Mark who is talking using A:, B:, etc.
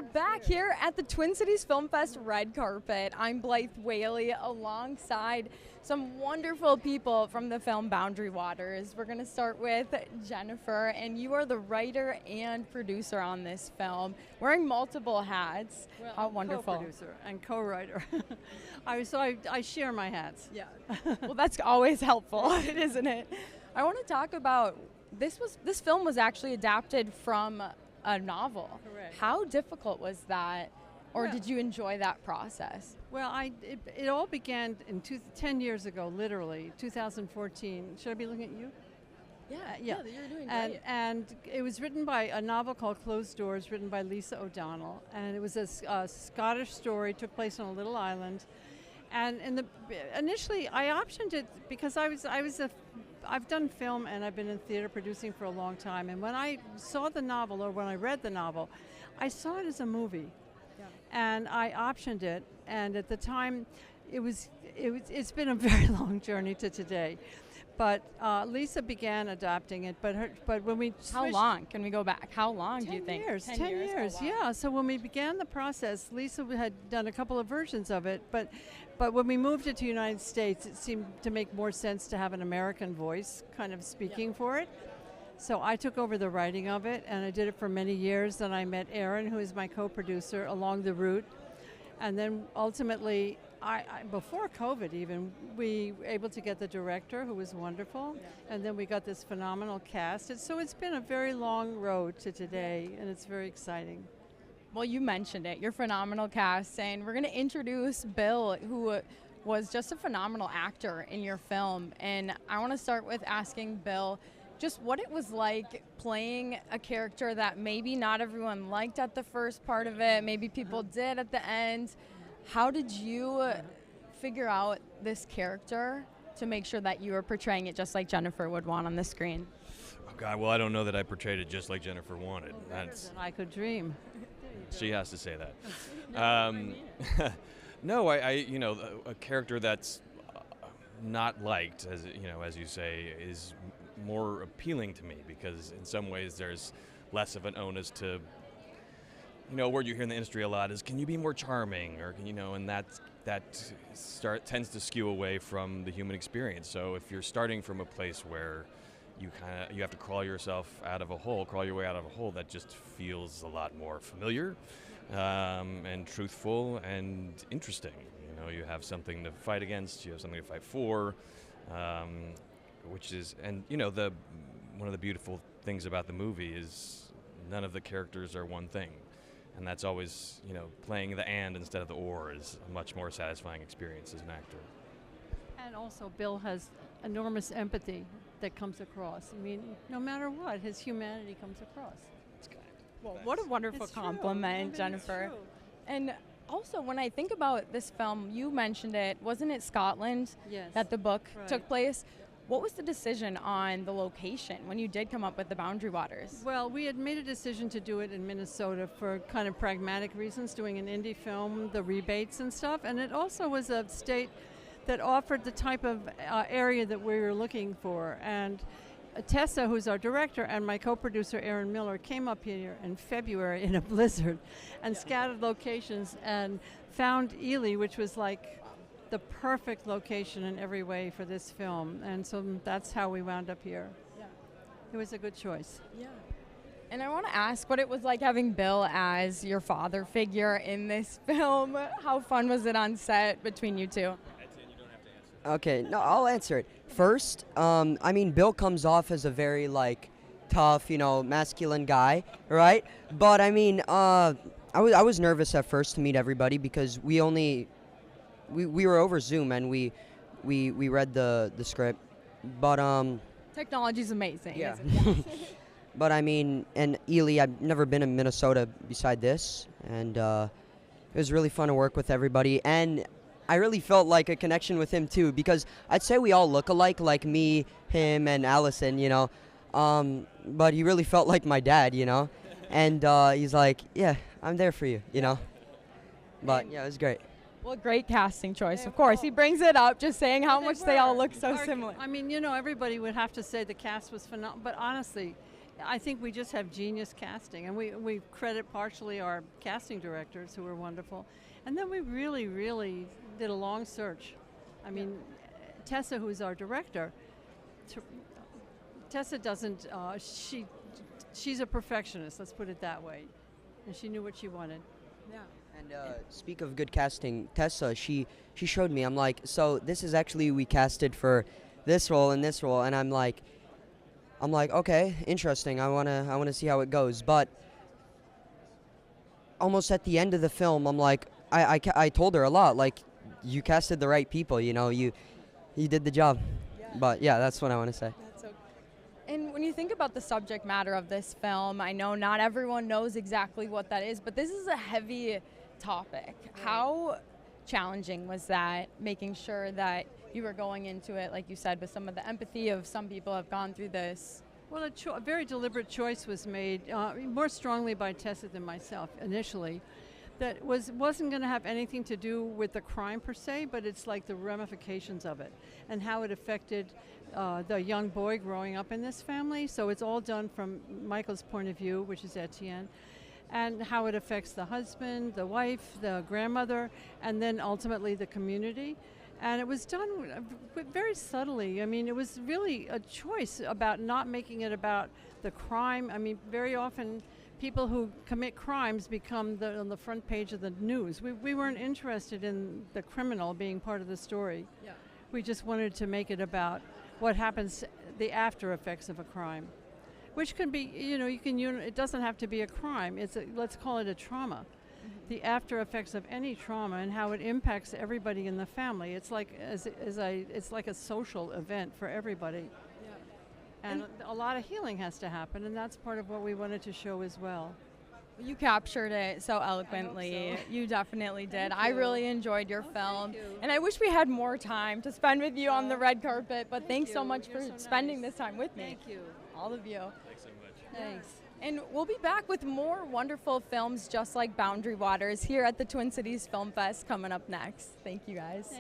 A: we're back here at the Twin Cities Film Fest red carpet. I'm Blythe Whaley alongside some wonderful people from the film Boundary Waters. We're going to start with Jennifer, and you are the writer and producer on this film, wearing multiple hats.
B: Well,
A: How
B: I'm
A: wonderful.
B: Co-producer and co-writer. I share my hats.
A: Yeah. Well, that's always helpful, isn't it? I want to talk about this film was actually adapted from a novel.
B: Correct.
A: How difficult was that, or
B: Well-
A: did you enjoy that process?
B: Well, it all began 10 years ago, literally, 2014. Should I be looking at you?
A: Yeah,
B: yeah.
A: you're doing
B: And it was written by a novel called Closed Doors, written by Lisa O'Donnell, and it was a Scottish story, took place on a little island. And initially, I optioned it because I've done film and I've been in theater producing for a long time. And when I saw the novel, or when I read the novel, I saw it as a movie, and I optioned it. And at the time, it's been a very long journey to today. But Lisa began adapting it. But when we
A: How
B: switched-
A: long? Can we go back? How long do you
B: 10
A: think?
B: years.
A: 10
B: 10
A: years.
B: years.
A: Oh, wow.
B: Yeah. So when we began the process, Lisa had done a couple of versions of it, but when we moved it to the United States, it seemed to make more sense to have an American voice kind of speaking for it. So I took over the writing of it, and I did it for many years. Then I met Erin, who is my co-producer, along the route, and then ultimately, before COVID even, we were able to get the director, who was wonderful, and then we got this phenomenal cast. So it's been a very long road to today, and it's very exciting.
A: Well, you mentioned it. Your phenomenal cast, and we're going to introduce Bill, who was just a phenomenal actor in your film. And I want to start with asking Bill just what it was like playing a character that maybe not everyone liked at the first part of it, maybe people did at the end. How did you figure out this character to make sure that you were portraying it just like Jennifer would want on the screen?
C: Oh God, well, I don't know that I portrayed it just like Jennifer wanted. That's
B: Than I could dream.
C: she has to say that. No, a character that's not liked, as you say, is more appealing to me because in some ways there's less of an onus to. A word you hear in the industry a lot is, can you be more charming? Or, and that tends to skew away from the human experience. So if you're starting from a place where you have to crawl your way out of a hole, that just feels a lot more familiar and truthful and interesting. You have something to fight against, you have something to fight for, one of the beautiful things about the movie is none of the characters are one thing. And that's always, playing the and instead of the or is a much more satisfying experience as an actor.
B: And also, Bill has enormous empathy that comes across. I mean, no matter what, his humanity comes across.
A: Well, what a wonderful
B: It's true.
A: compliment,
B: I mean, it's
A: Jennifer.
B: true.
A: And also, when I think about this film, you mentioned it. Wasn't it Scotland
B: Yes.
A: that the book
B: Right.
A: took place? What was the decision on the location when you did come up with the Boundary Waters?
B: Well, we had made a decision to do it in Minnesota for kind of pragmatic reasons, doing an indie film, the rebates and stuff. And it also was a state that offered the type of area that we were looking for. And Tessa, who's our director, and my co-producer, Erin Miller, came up here in February in a blizzard and scouted locations and found Ely, which was like the perfect location in every way for this film. And so that's how we wound up here.
A: Yeah.
B: It was a good choice.
A: Yeah. And I want to ask what it was like having Bill as your father figure in this film. How fun was it on set between you two?
D: Okay, no, I'll answer it. First, Bill comes off as a very, tough, masculine guy, right? But, I was nervous at first to meet everybody because we were over Zoom and we read the script. But,
A: Technology's amazing.
D: yeah.
A: Isn't it?
D: But, and Ely, I've never been in Minnesota beside this. And it was really fun to work with everybody. And I really felt like a connection with him too, because I'd say we all look alike, like me, him, and Allison, but he really felt like my dad, and he's like, yeah, I'm there for you, but yeah, it was great.
A: Well, great casting choice, of course. He brings it up, just saying how much they all look so similar.
B: I mean, everybody would have to say the cast was phenomenal, but honestly, I think we just have genius casting, and we credit partially our casting directors who were wonderful, and then we really, really did a long search. I mean, Tessa, who's our director, Tessa doesn't, she's a perfectionist, let's put it that way, and she knew what she wanted.
A: Yeah.
D: And speak of good casting, Tessa, she showed me. I'm like, so this is actually we casted for this role and this role, and I'm like, okay, interesting. I wanna see how it goes. But almost at the end of the film, I'm like, I told her a lot. Like, you casted the right people. You know, you did the job.
A: Yeah.
D: But yeah, that's what I want to say.
A: That's okay. And when you think about the subject matter of this film, I know not everyone knows exactly what that is, but this is a heavy topic. Right. How challenging was that, making sure that you were going into it, like you said, with some of the empathy of some people have gone through this?
B: Well, a very deliberate choice was made, more strongly by Tessa than myself initially, that wasn't going to have anything to do with the crime per se, but it's like the ramifications of it and how it affected the young boy growing up in this family. So it's all done from Michael's point of view, which is Etienne, and how it affects the husband, the wife, the grandmother, and then ultimately the community. And it was done very subtly. I mean, it was really a choice about not making it about the crime. I mean, very often people who commit crimes become on the front page of the news. We weren't interested in the criminal being part of the story.
A: Yeah.
B: We just wanted to make it about what happens, the after effects of a crime, which can be, it doesn't have to be a crime. Let's call it a trauma. The after effects of any trauma and how it impacts everybody in the family. It's like it's like a social event for everybody. Yeah. And a lot of healing has to happen, and that's part of what we wanted to show as well.
A: You captured it so eloquently.
B: I hope so.
A: You definitely did.
B: Thank
A: I
B: you.
A: really enjoyed your film.
B: Thank you.
A: And I wish we had more time to spend with you on the red carpet, but thanks so
B: you.
A: much
B: You're
A: for
B: so
A: spending
B: nice.
A: this time with me.
B: Thank you.
A: All of you.
C: Thanks so much.
B: Thanks.
A: And we'll be back with more wonderful films just like Boundary Waters here at the Twin Cities Film Fest coming up next. Thank you guys.